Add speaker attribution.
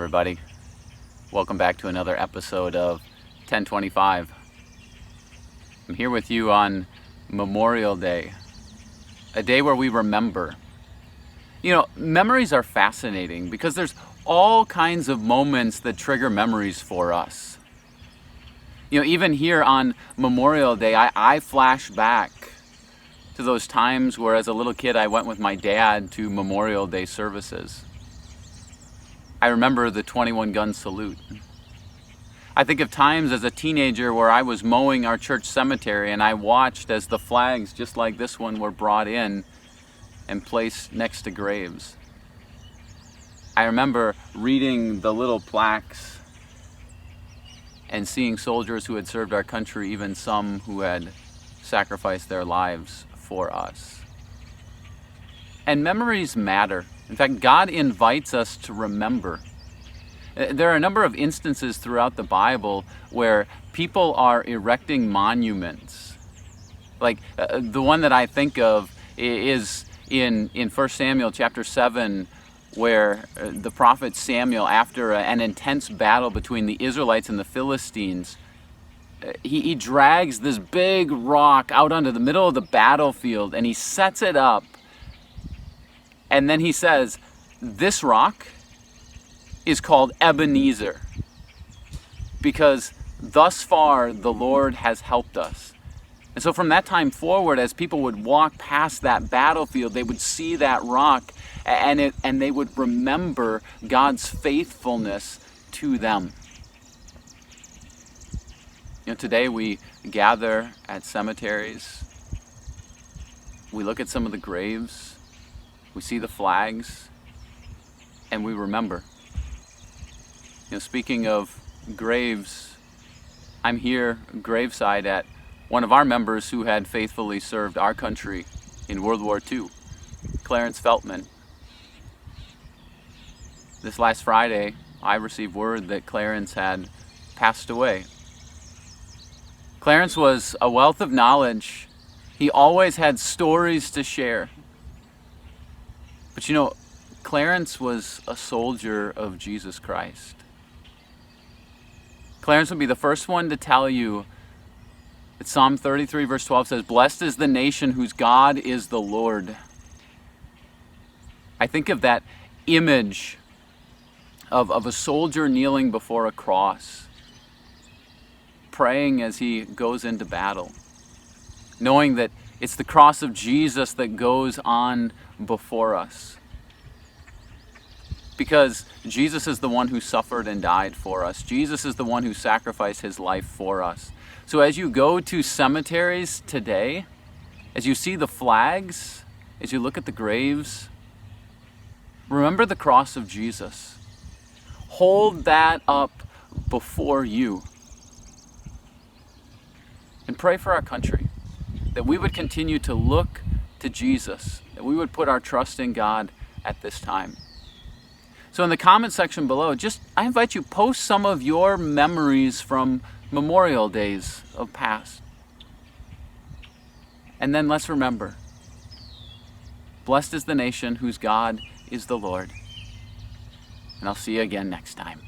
Speaker 1: everybody. Welcome back to another episode of 1025. I'm here with you on Memorial Day, a day where we remember. Memories are fascinating because there's all kinds of moments that trigger memories for us. Even here on Memorial Day, I flash back to those times where as a little kid I went with my dad to Memorial Day services. I remember the 21 gun salute. I think of times as a teenager where I was mowing our church cemetery and I watched as the flags just like this one were brought in and placed next to graves. I remember reading the little plaques and seeing soldiers who had served our country, even some who had sacrificed their lives for us. And memories matter. In fact, God invites us to remember. There are a number of instances throughout the Bible where people are erecting monuments. Like the one that I think of is in 1 Samuel chapter 7, where the prophet Samuel, after an intense battle between the Israelites and the Philistines, he drags this big rock out onto the middle of the battlefield and he sets it up. And then he says, this rock is called Ebenezer because thus far the Lord has helped us. And so from that time forward, as people would walk past that battlefield, they would see that rock and they would remember God's faithfulness to them. Today we gather at cemeteries. We look at some of the graves. We see the flags, and we remember. Speaking of graves, I'm here graveside at one of our members who had faithfully served our country in World War II, Clarence Feltman. This last Friday, I received word that Clarence had passed away. Clarence was a wealth of knowledge. He always had stories to share. But Clarence was a soldier of Jesus Christ. Clarence would be the first one to tell you that Psalm 33 verse 12 says, "Blessed is the nation whose God is the Lord." I think of that image of a soldier kneeling before a cross, praying as he goes into battle, knowing that it's the cross of Jesus that goes on before us. Because Jesus is the one who suffered and died for us. Jesus is the one who sacrificed his life for us. So as you go to cemeteries today, as you see the flags, as you look at the graves, remember the cross of Jesus. Hold that up before you. And pray for our country, that we would continue to look to Jesus, that we would put our trust in God at this time. So in the comment section below, I invite you, post some of your memories from Memorial Days of past. And then let's remember, blessed is the nation whose God is the Lord. And I'll see you again next time.